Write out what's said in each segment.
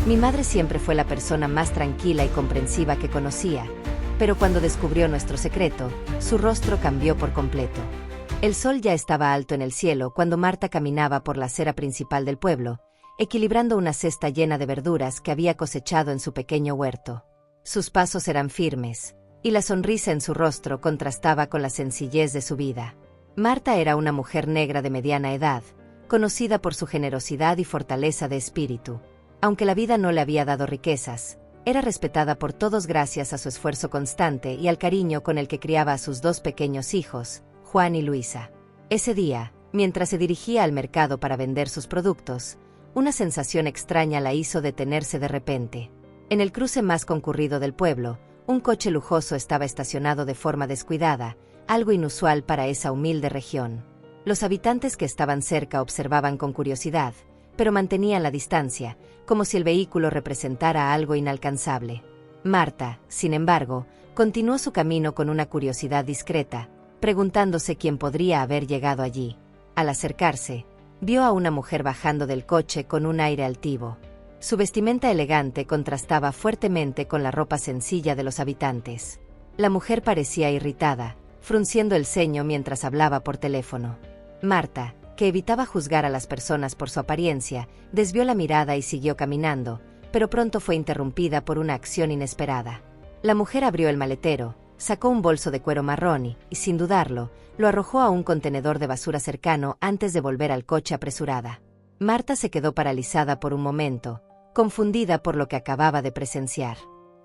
Mi madre siempre fue la persona más tranquila y comprensiva que conocía, pero cuando descubrió nuestro secreto, su rostro cambió por completo. El sol ya estaba alto en el cielo cuando Marta caminaba por la acera principal del pueblo, equilibrando una cesta llena de verduras que había cosechado en su pequeño huerto. Sus pasos eran firmes, y la sonrisa en su rostro contrastaba con la sencillez de su vida. Marta era una mujer negra de mediana edad, conocida por su generosidad y fortaleza de espíritu. Aunque la vida no le había dado riquezas, era respetada por todos gracias a su esfuerzo constante y al cariño con el que criaba a sus dos pequeños hijos, Juan y Luisa. Ese día, mientras se dirigía al mercado para vender sus productos, una sensación extraña la hizo detenerse de repente. En el cruce más concurrido del pueblo, un coche lujoso estaba estacionado de forma descuidada, algo inusual para esa humilde región. Los habitantes que estaban cerca observaban con curiosidad, pero mantenían la distancia, como si el vehículo representara algo inalcanzable. Marta, sin embargo, continuó su camino con una curiosidad discreta, preguntándose quién podría haber llegado allí. Al acercarse, vio a una mujer bajando del coche con un aire altivo. Su vestimenta elegante contrastaba fuertemente con la ropa sencilla de los habitantes. La mujer parecía irritada, frunciendo el ceño mientras hablaba por teléfono. Marta, que evitaba juzgar a las personas por su apariencia, desvió la mirada y siguió caminando, pero pronto fue interrumpida por una acción inesperada. La mujer abrió el maletero, sacó un bolso de cuero marrón y, sin dudarlo, lo arrojó a un contenedor de basura cercano antes de volver al coche apresurada. Marta se quedó paralizada por un momento, confundida por lo que acababa de presenciar.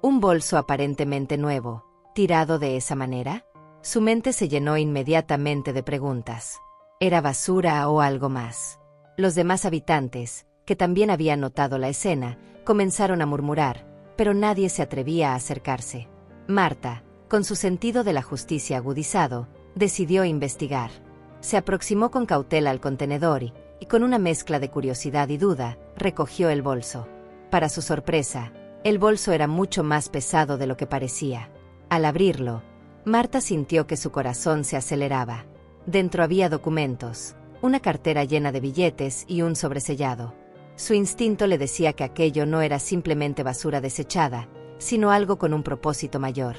¿Un bolso aparentemente nuevo, tirado de esa manera? Su mente se llenó inmediatamente de preguntas. ¿Era basura o algo más? Los demás habitantes, que también habían notado la escena, comenzaron a murmurar, pero nadie se atrevía a acercarse. Marta, con su sentido de la justicia agudizado, decidió investigar. Se aproximó con cautela al contenedor y, con una mezcla de curiosidad y duda, recogió el bolso. Para su sorpresa, el bolso era mucho más pesado de lo que parecía. Al abrirlo, Marta sintió que su corazón se aceleraba. Dentro había documentos, una cartera llena de billetes y un sobresellado. Su instinto le decía que aquello no era simplemente basura desechada, sino algo con un propósito mayor.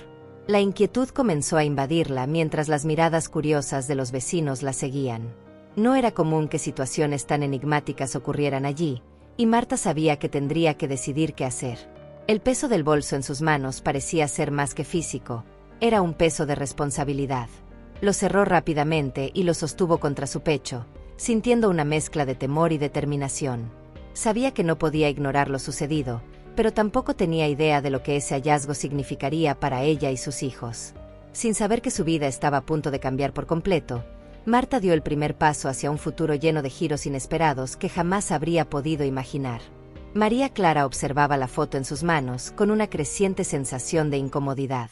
La inquietud comenzó a invadirla mientras las miradas curiosas de los vecinos la seguían. No era común que situaciones tan enigmáticas ocurrieran allí, y Marta sabía que tendría que decidir qué hacer. El peso del bolso en sus manos parecía ser más que físico, era un peso de responsabilidad. Lo cerró rápidamente y lo sostuvo contra su pecho, sintiendo una mezcla de temor y determinación. Sabía que no podía ignorar lo sucedido, pero tampoco tenía idea de lo que ese hallazgo significaría para ella y sus hijos. Sin saber que su vida estaba a punto de cambiar por completo, Marta dio el primer paso hacia un futuro lleno de giros inesperados que jamás habría podido imaginar. María Clara observaba la foto en sus manos con una creciente sensación de incomodidad.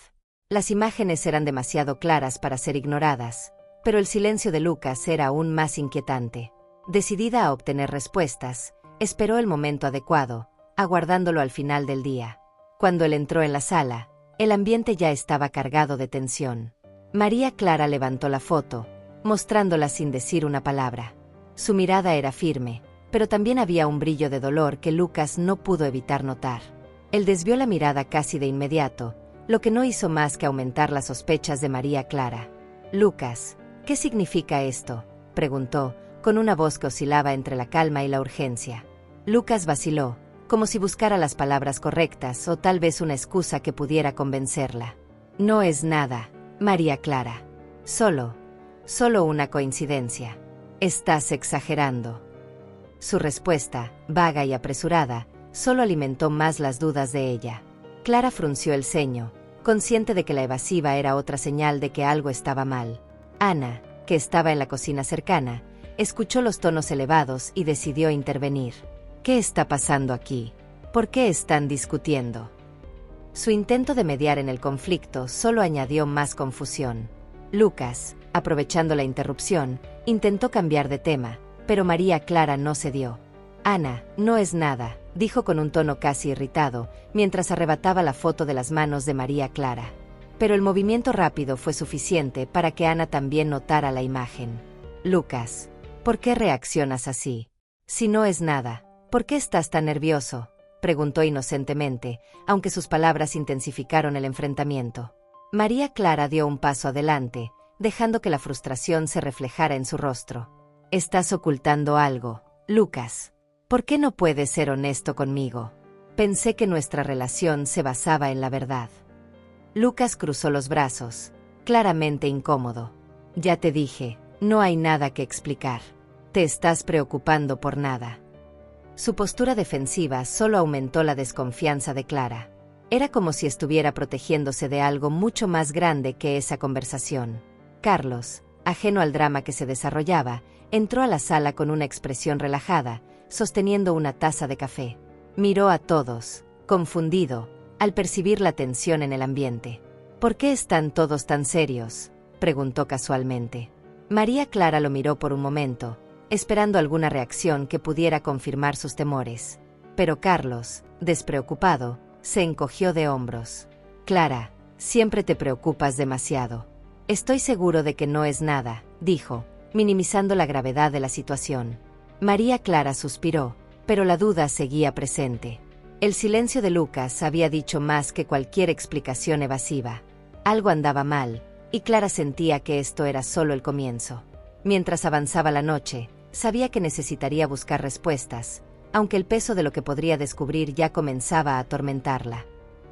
Las imágenes eran demasiado claras para ser ignoradas, pero el silencio de Lucas era aún más inquietante. Decidida a obtener respuestas, esperó el momento adecuado, aguardándolo al final del día. Cuando él entró en la sala, el ambiente ya estaba cargado de tensión. María Clara levantó la foto, mostrándola sin decir una palabra. Su mirada era firme, pero también había un brillo de dolor que Lucas no pudo evitar notar. Él desvió la mirada casi de inmediato, lo que no hizo más que aumentar las sospechas de María Clara. «Lucas, ¿qué significa esto?», preguntó, con una voz que oscilaba entre la calma y la urgencia. Lucas vaciló, como si buscara las palabras correctas o tal vez una excusa que pudiera convencerla. «No es nada, María Clara. Solo una coincidencia. Estás exagerando». Su respuesta, vaga y apresurada, solo alimentó más las dudas de ella. Clara frunció el ceño, consciente de que la evasiva era otra señal de que algo estaba mal. Ana, que estaba en la cocina cercana, escuchó los tonos elevados y decidió intervenir. «¿Qué está pasando aquí? ¿Por qué están discutiendo?». Su intento de mediar en el conflicto solo añadió más confusión. Lucas, aprovechando la interrupción, intentó cambiar de tema, pero María Clara no cedió. «Ana, no es nada», dijo con un tono casi irritado, mientras arrebataba la foto de las manos de María Clara. Pero el movimiento rápido fue suficiente para que Ana también notara la imagen. «Lucas, ¿por qué reaccionas así? Si no es nada, ¿por qué estás tan nervioso?», preguntó inocentemente, aunque sus palabras intensificaron el enfrentamiento. María Clara dio un paso adelante, dejando que la frustración se reflejara en su rostro. «Estás ocultando algo, Lucas. ¿Por qué no puedes ser honesto conmigo? Pensé que nuestra relación se basaba en la verdad». Lucas cruzó los brazos, claramente incómodo. «Ya te dije, no hay nada que explicar. Te estás preocupando por nada». Su postura defensiva solo aumentó la desconfianza de Clara. Era como si estuviera protegiéndose de algo mucho más grande que esa conversación. Carlos, ajeno al drama que se desarrollaba, entró a la sala con una expresión relajada, sosteniendo una taza de café. Miró a todos, confundido, al percibir la tensión en el ambiente. «¿Por qué están todos tan serios?», preguntó casualmente. María Clara lo miró por un momento, esperando alguna reacción que pudiera confirmar sus temores. Pero Carlos, despreocupado, se encogió de hombros. «Clara, siempre te preocupas demasiado». «Estoy seguro de que no es nada», dijo, minimizando la gravedad de la situación. María Clara suspiró, pero la duda seguía presente. El silencio de Lucas había dicho más que cualquier explicación evasiva. Algo andaba mal, y Clara sentía que esto era solo el comienzo. Mientras avanzaba la noche, sabía que necesitaría buscar respuestas, aunque el peso de lo que podría descubrir ya comenzaba a atormentarla.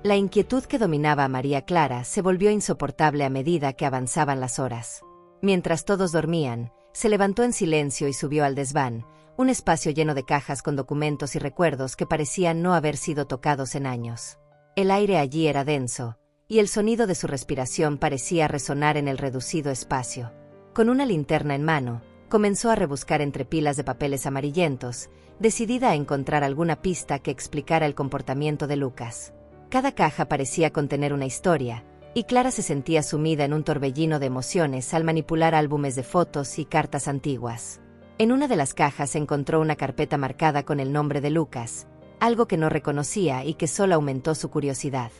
La inquietud que dominaba a María Clara se volvió insoportable a medida que avanzaban las horas. Mientras todos dormían, se levantó en silencio y subió al desván, un espacio lleno de cajas con documentos y recuerdos que parecían no haber sido tocados en años. El aire allí era denso, y el sonido de su respiración parecía resonar en el reducido espacio. Con una linterna en mano, comenzó a rebuscar entre pilas de papeles amarillentos, decidida a encontrar alguna pista que explicara el comportamiento de Lucas. Cada caja parecía contener una historia, y Clara se sentía sumida en un torbellino de emociones al manipular álbumes de fotos y cartas antiguas. En una de las cajas encontró una carpeta marcada con el nombre de Lucas, algo que no reconocía y que solo aumentó su curiosidad.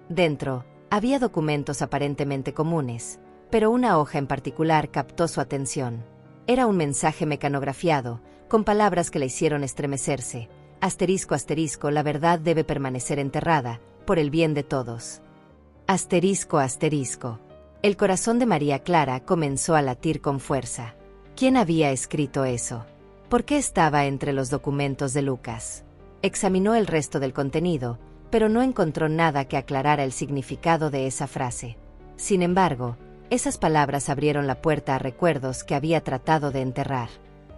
Dentro, había documentos aparentemente comunes, pero una hoja en particular captó su atención. Era un mensaje mecanografiado, con palabras que le hicieron estremecerse. Asterisco asterisco, la verdad debe permanecer enterrada, por el bien de todos. Asterisco asterisco. El corazón de María Clara comenzó a latir con fuerza. ¿Quién había escrito eso? ¿Por qué estaba entre los documentos de Lucas? Examinó el resto del contenido, pero no encontró nada que aclarara el significado de esa frase. Sin embargo, esas palabras abrieron la puerta a recuerdos que había tratado de enterrar.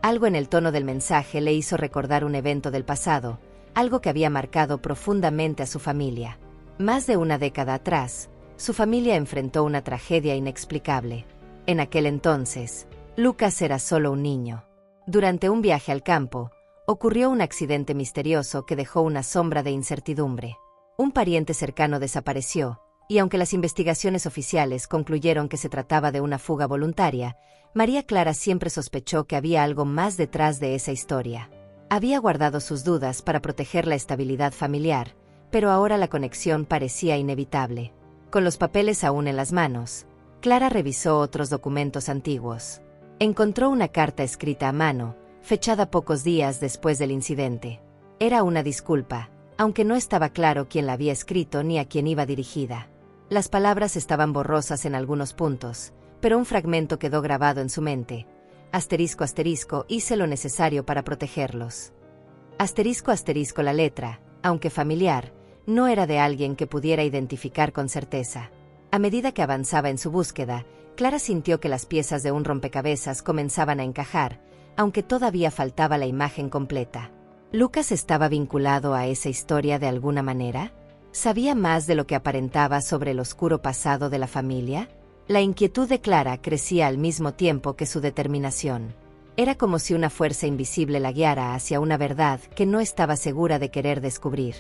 Algo en el tono del mensaje le hizo recordar un evento del pasado, algo que había marcado profundamente a su familia. Más de una década atrás, su familia enfrentó una tragedia inexplicable. En aquel entonces, Lucas era solo un niño. Durante un viaje al campo, ocurrió un accidente misterioso que dejó una sombra de incertidumbre. Un pariente cercano desapareció, y aunque las investigaciones oficiales concluyeron que se trataba de una fuga voluntaria, María Clara siempre sospechó que había algo más detrás de esa historia. Había guardado sus dudas para proteger la estabilidad familiar, pero ahora la conexión parecía inevitable. Con los papeles aún en las manos, Clara revisó otros documentos antiguos. Encontró una carta escrita a mano, fechada pocos días después del incidente. Era una disculpa, aunque no estaba claro quién la había escrito ni a quién iba dirigida. Las palabras estaban borrosas en algunos puntos, pero un fragmento quedó grabado en su mente. Asterisco asterisco, hice lo necesario para protegerlos. Asterisco asterisco, la letra, aunque familiar, no era de alguien que pudiera identificar con certeza. A medida que avanzaba en su búsqueda, Clara sintió que las piezas de un rompecabezas comenzaban a encajar, aunque todavía faltaba la imagen completa. ¿Lucas estaba vinculado a esa historia de alguna manera? ¿Sabía más de lo que aparentaba sobre el oscuro pasado de la familia? La inquietud de Clara crecía al mismo tiempo que su determinación. Era como si una fuerza invisible la guiara hacia una verdad que no estaba segura de querer descubrir.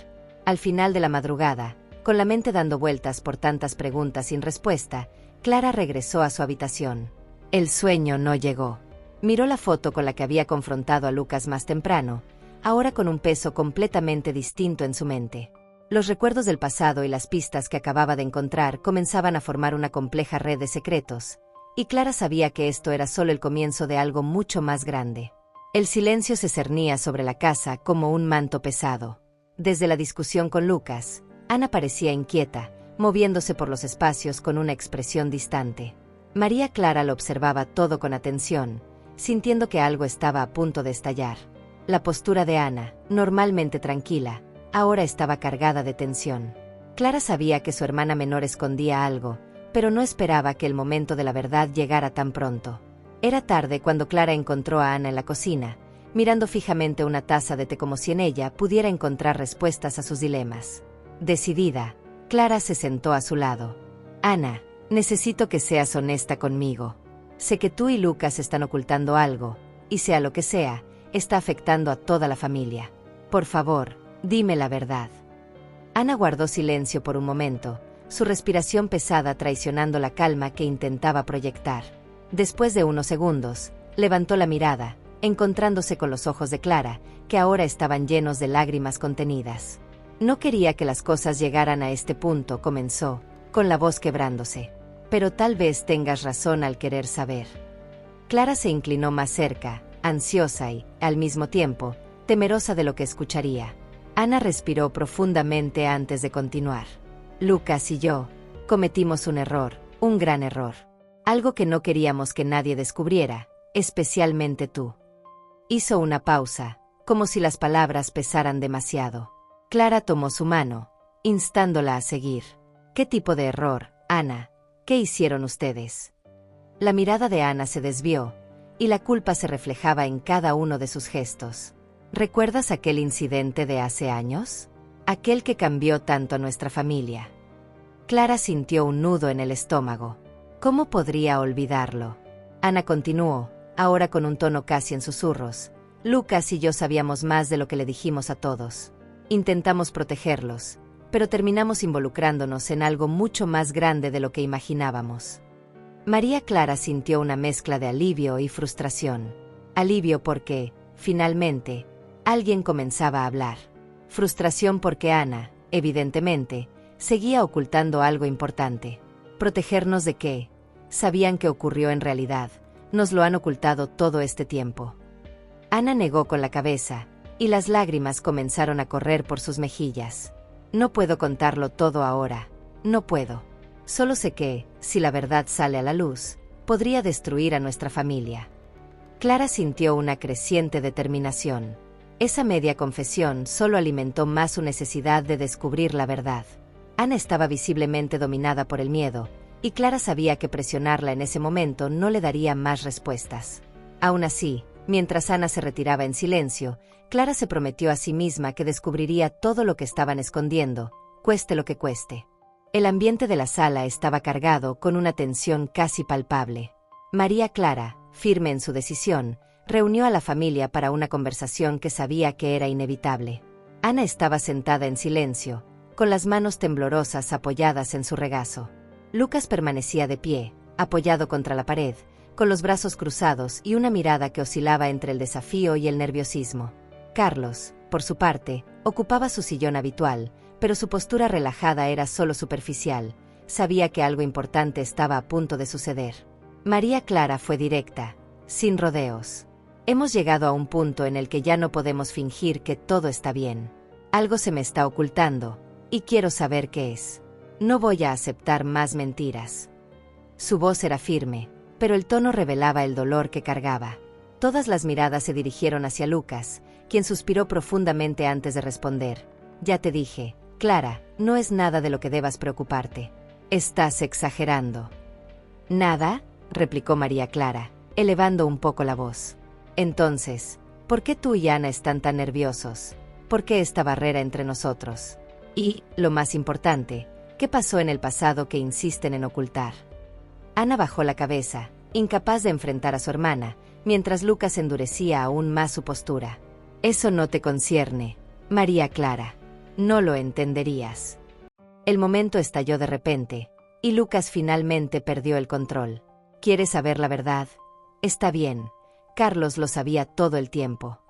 Al final de la madrugada, con la mente dando vueltas por tantas preguntas sin respuesta, Clara regresó a su habitación. El sueño no llegó. Miró la foto con la que había confrontado a Lucas más temprano, ahora con un peso completamente distinto en su mente. Los recuerdos del pasado y las pistas que acababa de encontrar comenzaban a formar una compleja red de secretos, y Clara sabía que esto era solo el comienzo de algo mucho más grande. El silencio se cernía sobre la casa como un manto pesado. Desde la discusión con Lucas, Ana parecía inquieta, moviéndose por los espacios con una expresión distante. María Clara lo observaba todo con atención, sintiendo que algo estaba a punto de estallar. La postura de Ana, normalmente tranquila, ahora estaba cargada de tensión. Clara sabía que su hermana menor escondía algo, pero no esperaba que el momento de la verdad llegara tan pronto. Era tarde cuando Clara encontró a Ana en la cocina, mirando fijamente una taza de té como si en ella pudiera encontrar respuestas a sus dilemas. Decidida, Clara se sentó a su lado. Ana, necesito que seas honesta conmigo. Sé que tú y Lucas están ocultando algo, y sea lo que sea, está afectando a toda la familia. Por favor, dime la verdad. Ana guardó silencio por un momento, su respiración pesada traicionando la calma que intentaba proyectar. Después de unos segundos, levantó la mirada, encontrándose con los ojos de Clara, que ahora estaban llenos de lágrimas contenidas. No quería que las cosas llegaran a este punto, comenzó, con la voz quebrándose. Pero tal vez tengas razón al querer saber. Clara se inclinó más cerca, ansiosa y, al mismo tiempo, temerosa de lo que escucharía. Ana respiró profundamente antes de continuar. Lucas y yo cometimos un error, un gran error. Algo que no queríamos que nadie descubriera, especialmente tú. Hizo una pausa, como si las palabras pesaran demasiado. Clara tomó su mano, instándola a seguir. ¿Qué tipo de error, Ana? ¿Qué hicieron ustedes? La mirada de Ana se desvió, y la culpa se reflejaba en cada uno de sus gestos. ¿Recuerdas aquel incidente de hace años? Aquel que cambió tanto a nuestra familia. Clara sintió un nudo en el estómago. ¿Cómo podría olvidarlo? Ana continuó, ahora con un tono casi en susurros. Lucas y yo sabíamos más de lo que le dijimos a todos. Intentamos protegerlos, pero terminamos involucrándonos en algo mucho más grande de lo que imaginábamos. María Clara sintió una mezcla de alivio y frustración. Alivio porque, finalmente, alguien comenzaba a hablar. Frustración porque Ana, evidentemente, seguía ocultando algo importante. ¿Protegernos de qué? Sabían que ocurrió en realidad, nos lo han ocultado todo este tiempo. Ana negó con la cabeza, y las lágrimas comenzaron a correr por sus mejillas. No puedo contarlo todo ahora, no puedo. Solo sé que, si la verdad sale a la luz, podría destruir a nuestra familia. Clara sintió una creciente determinación. Esa media confesión solo alimentó más su necesidad de descubrir la verdad. Ana estaba visiblemente dominada por el miedo, y Clara sabía que presionarla en ese momento no le daría más respuestas. Aún así, mientras Ana se retiraba en silencio, Clara se prometió a sí misma que descubriría todo lo que estaban escondiendo, cueste lo que cueste. El ambiente de la sala estaba cargado con una tensión casi palpable. María Clara, firme en su decisión, reunió a la familia para una conversación que sabía que era inevitable. Ana estaba sentada en silencio, con las manos temblorosas apoyadas en su regazo. Lucas permanecía de pie, apoyado contra la pared, con los brazos cruzados y una mirada que oscilaba entre el desafío y el nerviosismo. Carlos, por su parte, ocupaba su sillón habitual, pero su postura relajada era solo superficial. Sabía que algo importante estaba a punto de suceder. María Clara fue directa, sin rodeos. Hemos llegado a un punto en el que ya no podemos fingir que todo está bien. Algo se me está ocultando, y quiero saber qué es. No voy a aceptar más mentiras. Su voz era firme, pero el tono revelaba el dolor que cargaba. Todas las miradas se dirigieron hacia Lucas, quien suspiró profundamente antes de responder. Ya te dije, Clara, no es nada de lo que debas preocuparte. Estás exagerando. ¿Nada?, replicó María Clara, elevando un poco la voz. Entonces, ¿por qué tú y Ana están tan nerviosos? ¿Por qué esta barrera entre nosotros? Y, lo más importante, ¿qué pasó en el pasado que insisten en ocultar? Ana bajó la cabeza, incapaz de enfrentar a su hermana, mientras Lucas endurecía aún más su postura. Eso no te concierne, María Clara. No lo entenderías. El momento estalló de repente, y Lucas finalmente perdió el control. ¿Quieres saber la verdad? Está bien. Carlos lo sabía todo el tiempo.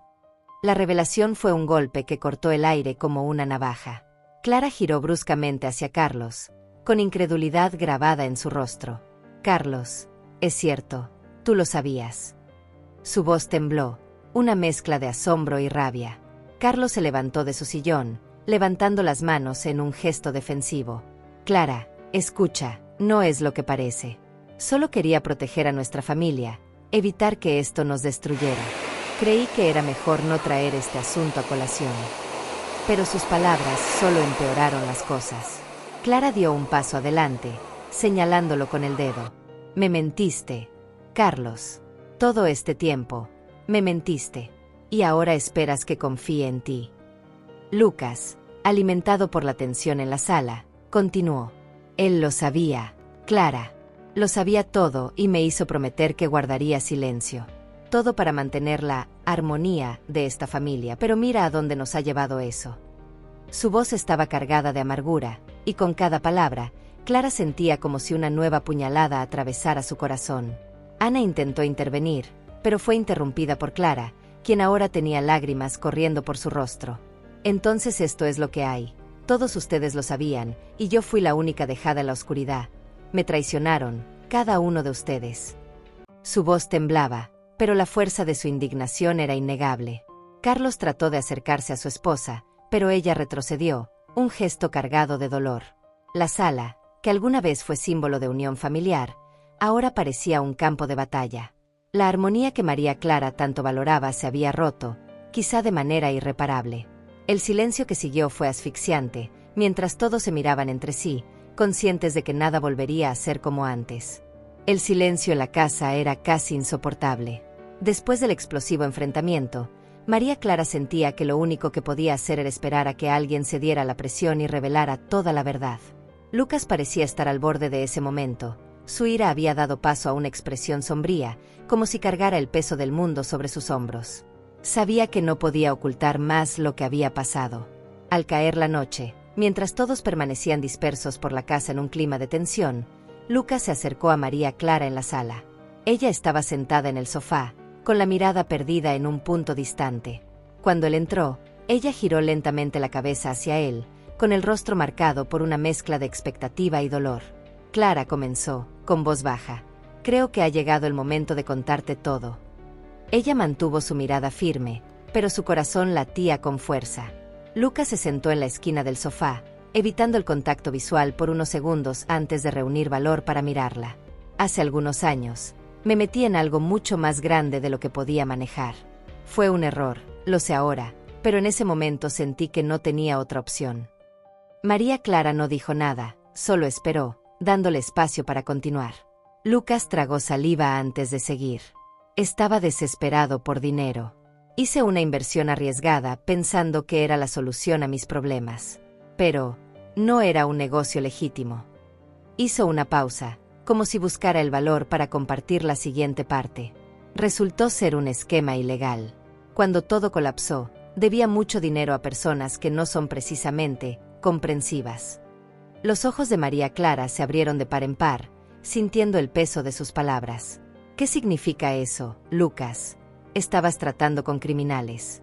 La revelación fue un golpe que cortó el aire como una navaja. Clara giró bruscamente hacia Carlos, con incredulidad grabada en su rostro. Carlos, es cierto, tú lo sabías. Su voz tembló, una mezcla de asombro y rabia. Carlos se levantó de su sillón, levantando las manos en un gesto defensivo. Clara, escucha, no es lo que parece. Solo quería proteger a nuestra familia, evitar que esto nos destruyera. Creí que era mejor no traer este asunto a colación. Pero sus palabras solo empeoraron las cosas. Clara dio un paso adelante, señalándolo con el dedo. Me mentiste, Carlos. Todo este tiempo, me mentiste. Y ahora esperas que confíe en ti. Lucas, alimentado por la tensión en la sala, continuó. Él lo sabía, Clara. Lo sabía todo y me hizo prometer que guardaría silencio. Todo para mantener la armonía de esta familia, pero mira a dónde nos ha llevado eso. Su voz estaba cargada de amargura, y con cada palabra, Clara sentía como si una nueva puñalada atravesara su corazón. Ana intentó intervenir, pero fue interrumpida por Clara, quien ahora tenía lágrimas corriendo por su rostro. Entonces esto es lo que hay. Todos ustedes lo sabían, y yo fui la única dejada en la oscuridad. Me traicionaron, cada uno de ustedes. Su voz temblaba, pero la fuerza de su indignación era innegable. Carlos trató de acercarse a su esposa, pero ella retrocedió, un gesto cargado de dolor. La sala, que alguna vez fue símbolo de unión familiar, ahora parecía un campo de batalla. La armonía que María Clara tanto valoraba se había roto, quizá de manera irreparable. El silencio que siguió fue asfixiante, mientras todos se miraban entre sí, conscientes de que nada volvería a ser como antes. El silencio en la casa era casi insoportable. Después del explosivo enfrentamiento, María Clara sentía que lo único que podía hacer era esperar a que alguien cediera a la presión y revelara toda la verdad. Lucas parecía estar al borde de ese momento. Su ira había dado paso a una expresión sombría, como si cargara el peso del mundo sobre sus hombros. Sabía que no podía ocultar más lo que había pasado. Al caer la noche, mientras todos permanecían dispersos por la casa en un clima de tensión, Lucas se acercó a María Clara en la sala. Ella estaba sentada en el sofá, con la mirada perdida en un punto distante. Cuando él entró, ella giró lentamente la cabeza hacia él, con el rostro marcado por una mezcla de expectativa y dolor. Clara comenzó, con voz baja. Creo que ha llegado el momento de contarte todo. Ella mantuvo su mirada firme, pero su corazón latía con fuerza. Lucas se sentó en la esquina del sofá, evitando el contacto visual por unos segundos antes de reunir valor para mirarla. Hace algunos años, me metí en algo mucho más grande de lo que podía manejar. Fue un error, lo sé ahora, pero en ese momento sentí que no tenía otra opción. María Clara no dijo nada, solo esperó, dándole espacio para continuar. Lucas tragó saliva antes de seguir. Estaba desesperado por dinero. Hice una inversión arriesgada pensando que era la solución a mis problemas. Pero no era un negocio legítimo. Hizo una pausa, como si buscara el valor para compartir la siguiente parte. Resultó ser un esquema ilegal. Cuando todo colapsó, debía mucho dinero a personas que no son precisamente comprensivas. Los ojos de María Clara se abrieron de par en par, sintiendo el peso de sus palabras. ¿Qué significa eso, Lucas? Estabas tratando con criminales.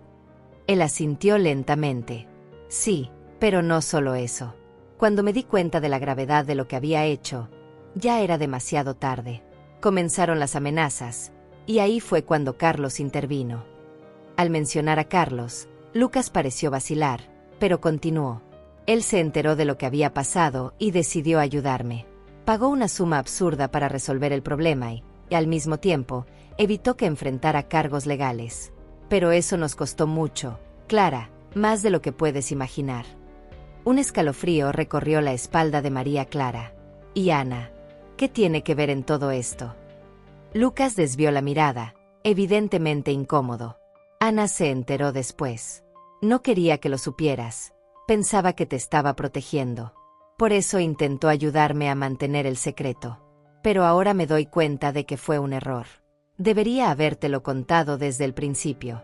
Él asintió lentamente. Sí, pero no solo eso. Cuando me di cuenta de la gravedad de lo que había hecho, ya era demasiado tarde. Comenzaron las amenazas, y ahí fue cuando Carlos intervino. Al mencionar a Carlos, Lucas pareció vacilar, pero continuó. Él se enteró de lo que había pasado y decidió ayudarme. Pagó una suma absurda para resolver el problema y, al mismo tiempo, evitó que enfrentara cargos legales. Pero eso nos costó mucho, Clara, más de lo que puedes imaginar. Un escalofrío recorrió la espalda de María Clara. ¿Y Ana? ¿Qué tiene que ver en todo esto? Lucas desvió la mirada, evidentemente incómodo. Ana se enteró después. No quería que lo supieras. Pensaba que te estaba protegiendo. Por eso intentó ayudarme a mantener el secreto. Pero ahora me doy cuenta de que fue un error. Debería habértelo contado desde el principio.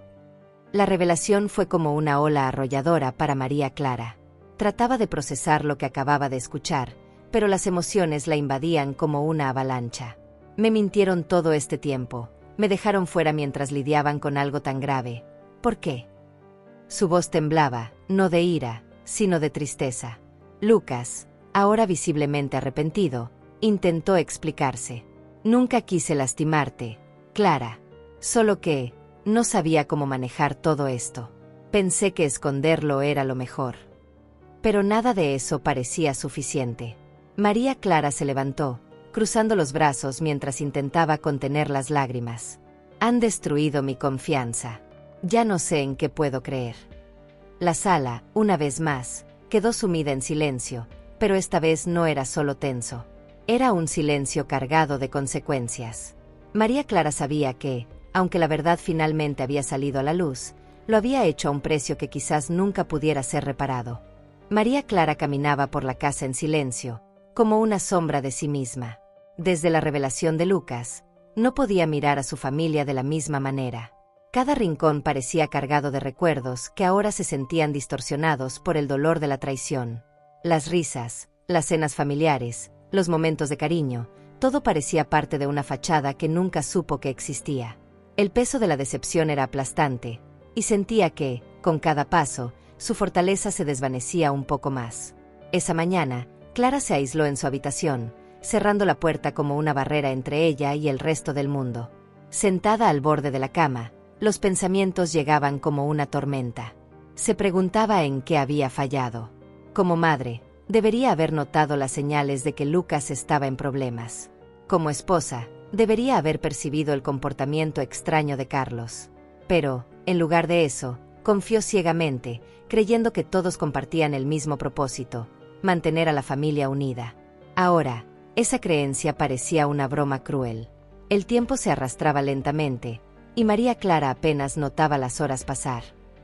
La revelación fue como una ola arrolladora para María Clara. Trataba de procesar lo que acababa de escuchar, pero las emociones la invadían como una avalancha. Me mintieron todo este tiempo, me dejaron fuera mientras lidiaban con algo tan grave. ¿Por qué? Su voz temblaba, no de ira, sino de tristeza. Lucas, ahora visiblemente arrepentido, intentó explicarse. Nunca quise lastimarte, Clara. Solo que no sabía cómo manejar todo esto. Pensé que esconderlo era lo mejor. Pero nada de eso parecía suficiente. María Clara se levantó, cruzando los brazos mientras intentaba contener las lágrimas. Han destruido mi confianza. Ya no sé en qué puedo creer. La sala, una vez más, quedó sumida en silencio, pero esta vez no era solo tenso. Era un silencio cargado de consecuencias. María Clara sabía que, aunque la verdad finalmente había salido a la luz, lo había hecho a un precio que quizás nunca pudiera ser reparado. María Clara caminaba por la casa en silencio, como una sombra de sí misma. Desde la revelación de Lucas, no podía mirar a su familia de la misma manera. Cada rincón parecía cargado de recuerdos que ahora se sentían distorsionados por el dolor de la traición. Las risas, las cenas familiares, los momentos de cariño, todo parecía parte de una fachada que nunca supo que existía. El peso de la decepción era aplastante, y sentía que, con cada paso, su fortaleza se desvanecía un poco más. Esa mañana, Clara se aisló en su habitación, cerrando la puerta como una barrera entre ella y el resto del mundo. Sentada al borde de la cama, los pensamientos llegaban como una tormenta. Se preguntaba en qué había fallado. Como madre, debería haber notado las señales de que Lucas estaba en problemas. Como esposa, debería haber percibido el comportamiento extraño de Carlos. Pero, en lugar de eso, confió ciegamente, creyendo que todos compartían el mismo propósito: mantener a la familia unida. Ahora, esa creencia parecía una broma cruel. El tiempo se arrastraba lentamente, y María Clara apenas notaba las horas pasar.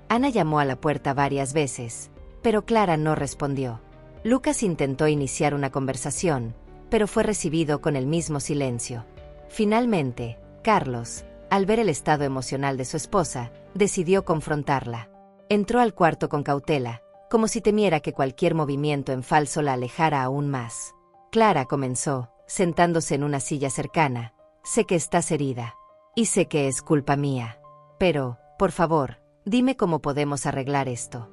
Ana llamó a la puerta varias veces, pero Clara no respondió. Lucas intentó iniciar una conversación, pero fue recibido con el mismo silencio. Finalmente, Carlos, al ver el estado emocional de su esposa, decidió confrontarla. Entró al cuarto con cautela, como si temiera que cualquier movimiento en falso la alejara aún más. Clara comenzó, sentándose en una silla cercana. Sé que estás herida. Y sé que es culpa mía. Pero, por favor, dime cómo podemos arreglar esto.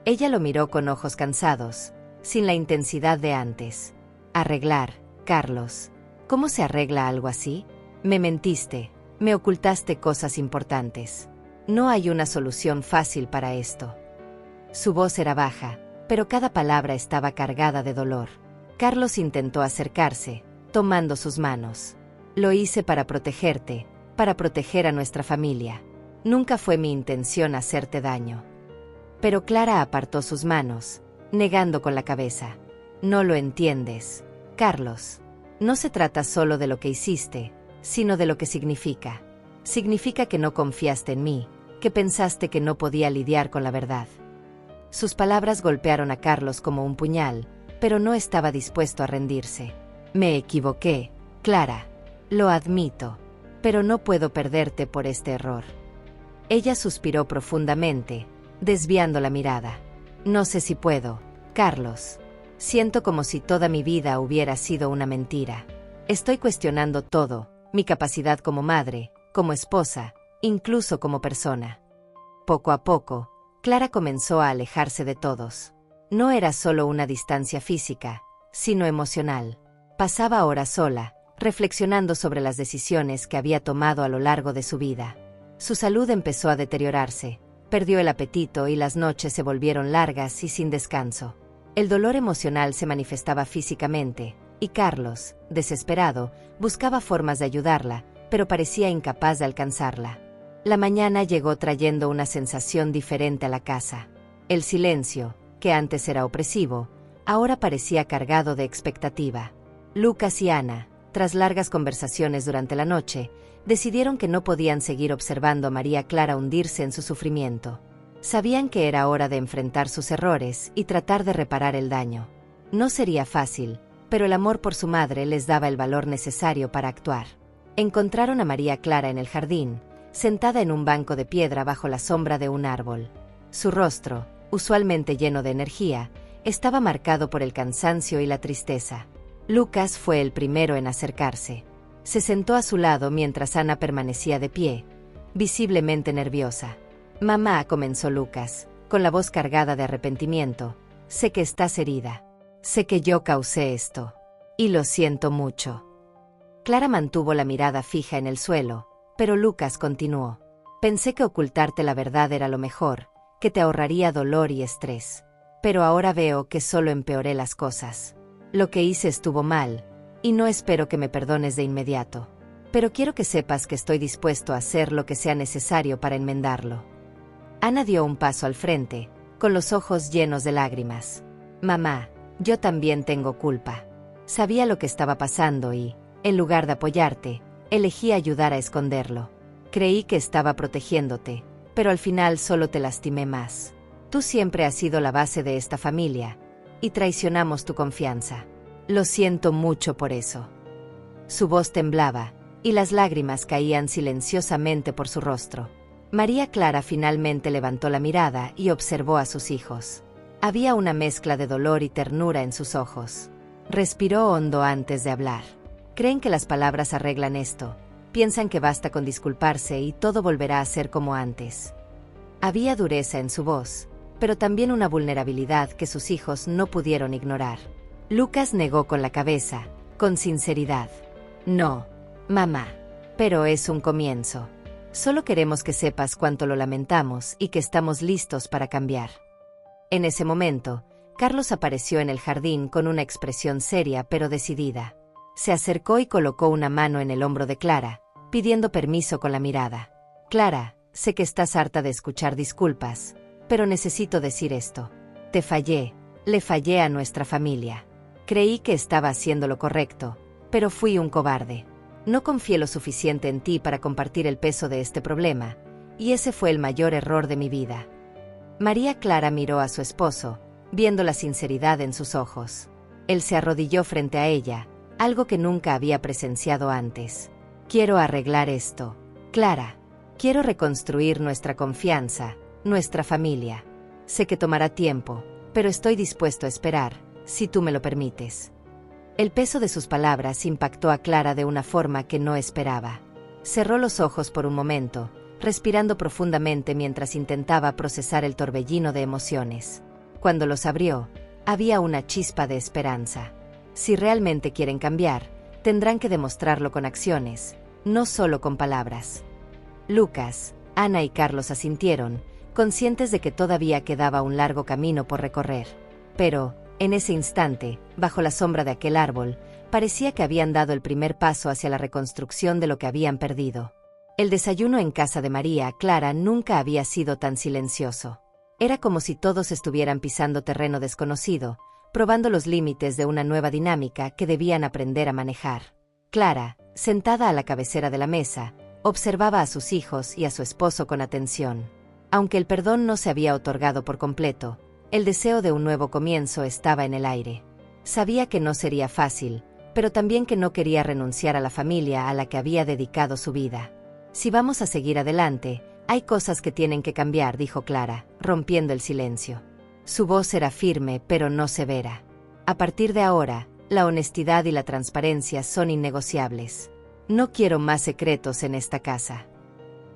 Ella lo miró con ojos cansados, sin la intensidad de antes. Arreglar, Carlos. ¿Cómo se arregla algo así? Me mentiste, me ocultaste cosas importantes. No hay una solución fácil para esto. Su voz era baja, pero cada palabra estaba cargada de dolor. Carlos intentó acercarse, tomando sus manos. Lo hice para protegerte, para proteger a nuestra familia. Nunca fue mi intención hacerte daño. Pero Clara apartó sus manos, negando con la cabeza. No lo entiendes, Carlos. No se trata solo de lo que hiciste, sino de lo que significa. Significa que no confiaste en mí, que pensaste que no podía lidiar con la verdad. Sus palabras golpearon a Carlos como un puñal, pero no estaba dispuesto a rendirse. Me equivoqué, Clara. Lo admito, pero no puedo perderte por este error. Ella suspiró profundamente, desviando la mirada. No sé si puedo, Carlos. Siento como si toda mi vida hubiera sido una mentira. Estoy cuestionando todo, mi capacidad como madre, como esposa, incluso como persona. Poco a poco, Clara comenzó a alejarse de todos. No era solo una distancia física, sino emocional. Pasaba horas sola, reflexionando sobre las decisiones que había tomado a lo largo de su vida. Su salud empezó a deteriorarse, perdió el apetito y las noches se volvieron largas y sin descanso. El dolor emocional se manifestaba físicamente, y Carlos, desesperado, buscaba formas de ayudarla, pero parecía incapaz de alcanzarla. La mañana llegó trayendo una sensación diferente a la casa. El silencio, que antes era opresivo, ahora parecía cargado de expectativa. Lucas y Ana, tras largas conversaciones durante la noche, decidieron que no podían seguir observando a María Clara hundirse en su sufrimiento. Sabían que era hora de enfrentar sus errores y tratar de reparar el daño. No sería fácil, pero el amor por su madre les daba el valor necesario para actuar. Encontraron a María Clara en el jardín, sentada en un banco de piedra bajo la sombra de un árbol. Su rostro, usualmente lleno de energía, estaba marcado por el cansancio y la tristeza. Lucas fue el primero en acercarse. Se sentó a su lado mientras Ana permanecía de pie, visiblemente nerviosa. «Mamá», comenzó Lucas, con la voz cargada de arrepentimiento, «sé que estás herida. Sé que yo causé esto. Y lo siento mucho». Clara mantuvo la mirada fija en el suelo, pero Lucas continuó. «Pensé que ocultarte la verdad era lo mejor, que te ahorraría dolor y estrés. pero ahora veo que solo empeoré las cosas. Lo que hice estuvo mal, y no espero que me perdones de inmediato. Pero quiero que sepas que estoy dispuesto a hacer lo que sea necesario para enmendarlo. Ana dio un paso al frente, con los ojos llenos de lágrimas. Mamá, yo también tengo culpa. Sabía lo que estaba pasando y, en lugar de apoyarte, elegí ayudar a esconderlo. Creí que estaba protegiéndote, pero al final solo te lastimé más. Tú siempre has sido la base de esta familia, y traicionamos tu confianza. Lo siento mucho por eso. Su voz temblaba, y las lágrimas caían silenciosamente por su rostro. María Clara finalmente levantó la mirada y observó a sus hijos. Había una mezcla de dolor y ternura en sus ojos. Respiró hondo antes de hablar. Creen que las palabras arreglan esto. Piensan que basta con disculparse y todo volverá a ser como antes. Había dureza en su voz, pero también una vulnerabilidad que sus hijos no pudieron ignorar. Lucas negó con la cabeza, con sinceridad. No, mamá, pero es un comienzo. Solo queremos que sepas cuánto lo lamentamos y que estamos listos para cambiar. En ese momento, Carlos apareció en el jardín con una expresión seria pero decidida. Se acercó y colocó una mano en el hombro de Clara, pidiendo permiso con la mirada. Clara, sé que estás harta de escuchar disculpas, pero necesito decir esto. Te fallé, le fallé a nuestra familia. Creí que estaba haciendo lo correcto, pero fui un cobarde. No confié lo suficiente en ti para compartir el peso de este problema, y ese fue el mayor error de mi vida. María Clara miró a su esposo, viendo la sinceridad en sus ojos. Él se arrodilló frente a ella, algo que nunca había presenciado antes. Quiero arreglar esto, Clara. Quiero reconstruir nuestra confianza, nuestra familia. Sé que tomará tiempo, pero estoy dispuesto a esperar, si tú me lo permites. El peso de sus palabras impactó a Clara de una forma que no esperaba. Cerró los ojos por un momento, respirando profundamente mientras intentaba procesar el torbellino de emociones. Cuando los abrió, había una chispa de esperanza. Si realmente quieren cambiar, tendrán que demostrarlo con acciones, no solo con palabras. Lucas, Ana y Carlos asintieron, conscientes de que todavía quedaba un largo camino por recorrer. Pero, en ese instante, bajo la sombra de aquel árbol, parecía que habían dado el primer paso hacia la reconstrucción de lo que habían perdido. El desayuno en casa de María Clara nunca había sido tan silencioso. Era como si todos estuvieran pisando terreno desconocido, probando los límites de una nueva dinámica que debían aprender a manejar. Clara, sentada a la cabecera de la mesa, observaba a sus hijos y a su esposo con atención. Aunque el perdón no se había otorgado por completo, el deseo de un nuevo comienzo estaba en el aire. Sabía que no sería fácil, pero también que no quería renunciar a la familia a la que había dedicado su vida. Si vamos a seguir adelante, hay cosas que tienen que cambiar, dijo Clara, rompiendo el silencio. Su voz era firme pero no severa. A partir de ahora, la honestidad y la transparencia son innegociables. No quiero más secretos en esta casa.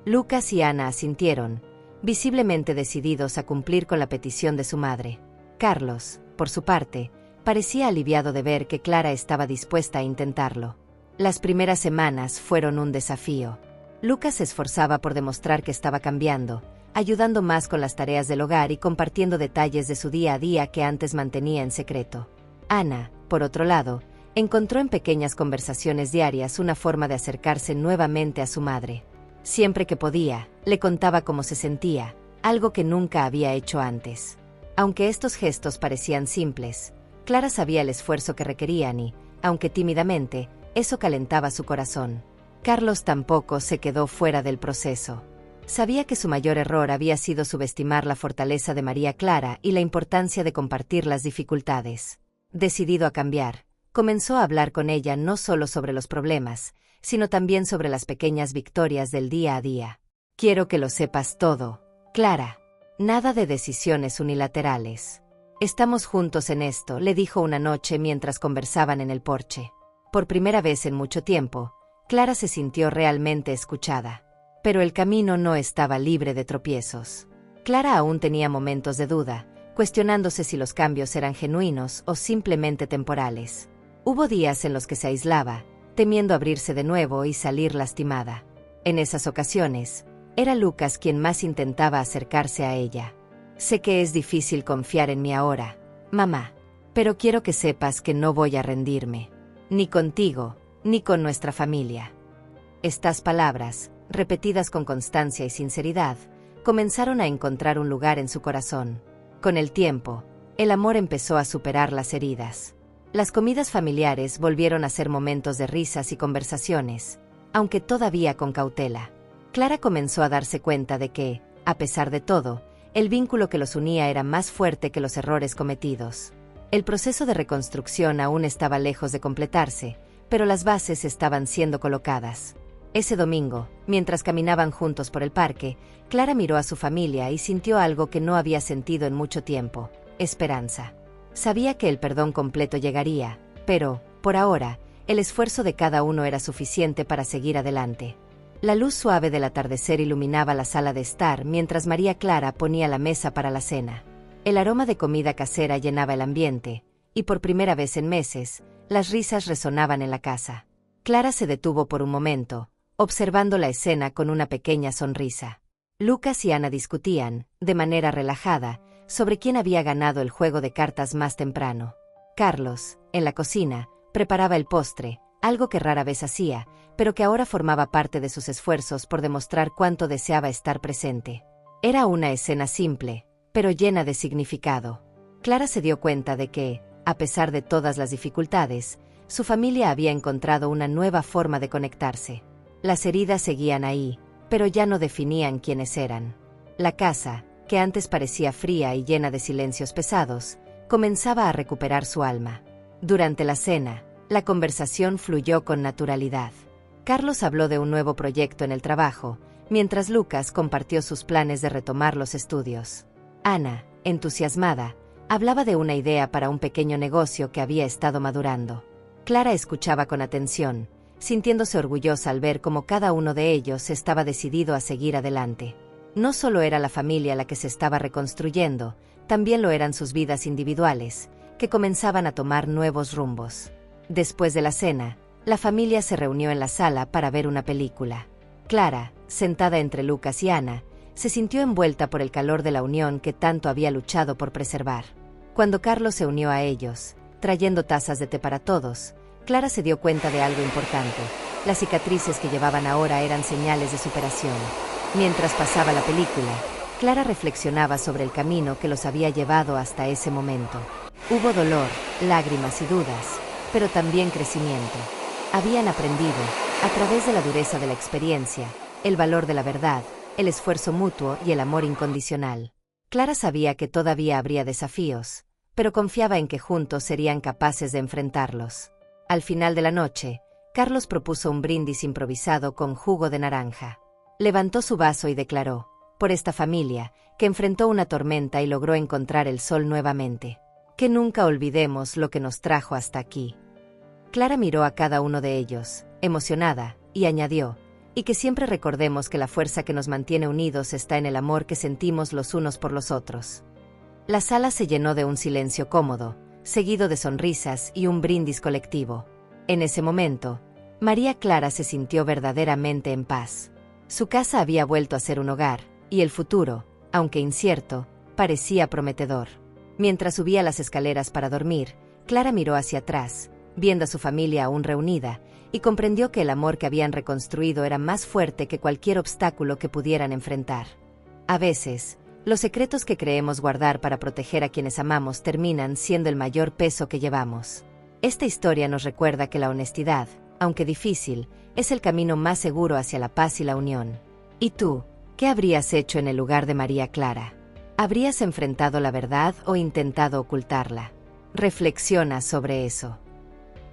Lucas y Ana asintieron, visiblemente decididos a cumplir con la petición de su madre. Carlos, por su parte, parecía aliviado de ver que Clara estaba dispuesta a intentarlo. Las primeras semanas fueron un desafío. Lucas se esforzaba por demostrar que estaba cambiando, ayudando más con las tareas del hogar y compartiendo detalles de su día a día que antes mantenía en secreto. Ana, por otro lado, encontró en pequeñas conversaciones diarias una forma de acercarse nuevamente a su madre. Siempre que podía, le contaba cómo se sentía, algo que nunca había hecho antes. Aunque estos gestos parecían simples, Clara sabía el esfuerzo que requerían y, aunque tímidamente, eso calentaba su corazón. Carlos tampoco se quedó fuera del proceso. Sabía que su mayor error había sido subestimar la fortaleza de María Clara y la importancia de compartir las dificultades. Decidido a cambiar, comenzó a hablar con ella no solo sobre los problemas, sino también sobre las pequeñas victorias del día a día. Quiero que lo sepas todo, Clara. Nada de decisiones unilaterales. Estamos juntos en esto, le dijo una noche mientras conversaban en el porche. Por primera vez en mucho tiempo, Clara se sintió realmente escuchada. Pero el camino no estaba libre de tropiezos. Clara aún tenía momentos de duda, cuestionándose si los cambios eran genuinos o simplemente temporales. Hubo días en los que se aislaba, temiendo abrirse de nuevo y salir lastimada. En esas ocasiones, era Lucas quien más intentaba acercarse a ella. Sé que es difícil confiar en mí ahora, mamá, pero quiero que sepas que no voy a rendirme, ni contigo, ni con nuestra familia. Estas palabras, repetidas con constancia y sinceridad, comenzaron a encontrar un lugar en su corazón. Con el tiempo, el amor empezó a superar las heridas. Las comidas familiares volvieron a ser momentos de risas y conversaciones, aunque todavía con cautela. Clara comenzó a darse cuenta de que, a pesar de todo, el vínculo que los unía era más fuerte que los errores cometidos. El proceso de reconstrucción aún estaba lejos de completarse, pero las bases estaban siendo colocadas. Ese domingo, mientras caminaban juntos por el parque, Clara miró a su familia y sintió algo que no había sentido en mucho tiempo: esperanza. Sabía que el perdón completo llegaría, pero, por ahora, el esfuerzo de cada uno era suficiente para seguir adelante. La luz suave del atardecer iluminaba la sala de estar mientras María Clara ponía la mesa para la cena. El aroma de comida casera llenaba el ambiente, y por primera vez en meses, las risas resonaban en la casa. Clara se detuvo por un momento, observando la escena con una pequeña sonrisa. Lucas y Ana discutían, de manera relajada, sobre quién había ganado el juego de cartas más temprano. Carlos, en la cocina, preparaba el postre, algo que rara vez hacía, pero que ahora formaba parte de sus esfuerzos por demostrar cuánto deseaba estar presente. Era una escena simple, pero llena de significado. Clara se dio cuenta de que, a pesar de todas las dificultades, su familia había encontrado una nueva forma de conectarse. Las heridas seguían ahí, pero ya no definían quiénes eran. La casa, que antes parecía fría y llena de silencios pesados, comenzaba a recuperar su alma. Durante la cena, la conversación fluyó con naturalidad. Carlos habló de un nuevo proyecto en el trabajo, mientras Lucas compartió sus planes de retomar los estudios. Ana, entusiasmada, hablaba de una idea para un pequeño negocio que había estado madurando. Clara escuchaba con atención, sintiéndose orgullosa al ver cómo cada uno de ellos estaba decidido a seguir adelante. No solo era la familia la que se estaba reconstruyendo, también lo eran sus vidas individuales, que comenzaban a tomar nuevos rumbos. Después de la cena, la familia se reunió en la sala para ver una película. Clara, sentada entre Lucas y Ana, se sintió envuelta por el calor de la unión que tanto había luchado por preservar. Cuando Carlos se unió a ellos, trayendo tazas de té para todos, Clara se dio cuenta de algo importante: las cicatrices que llevaban ahora eran señales de superación. Mientras pasaba la película, Clara reflexionaba sobre el camino que los había llevado hasta ese momento. Hubo dolor, lágrimas y dudas, pero también crecimiento. Habían aprendido, a través de la dureza de la experiencia, el valor de la verdad, el esfuerzo mutuo y el amor incondicional. Clara sabía que todavía habría desafíos, pero confiaba en que juntos serían capaces de enfrentarlos. Al final de la noche, Carlos propuso un brindis improvisado con jugo de naranja. Levantó su vaso y declaró: por esta familia, que enfrentó una tormenta y logró encontrar el sol nuevamente. Que nunca olvidemos lo que nos trajo hasta aquí. Clara miró a cada uno de ellos, emocionada, y añadió: y que siempre recordemos que la fuerza que nos mantiene unidos está en el amor que sentimos los unos por los otros. La sala se llenó de un silencio cómodo, seguido de sonrisas y un brindis colectivo. En ese momento, María Clara se sintió verdaderamente en paz. Su casa había vuelto a ser un hogar, y el futuro, aunque incierto, parecía prometedor. Mientras subía las escaleras para dormir, Clara miró hacia atrás, viendo a su familia aún reunida, y comprendió que el amor que habían reconstruido era más fuerte que cualquier obstáculo que pudieran enfrentar. A veces, los secretos que creemos guardar para proteger a quienes amamos terminan siendo el mayor peso que llevamos. Esta historia nos recuerda que la honestidad, aunque difícil, es el camino más seguro hacia la paz y la unión. ¿Y tú, qué habrías hecho en el lugar de María Clara? ¿Habrías enfrentado la verdad o intentado ocultarla? Reflexiona sobre eso.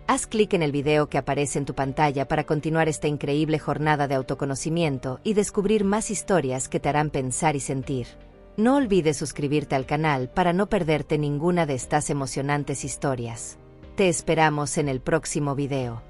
Haz clic en el video que aparece en tu pantalla para continuar esta increíble jornada de autoconocimiento y descubrir más historias que te harán pensar y sentir. No olvides suscribirte al canal para no perderte ninguna de estas emocionantes historias. Te esperamos en el próximo video.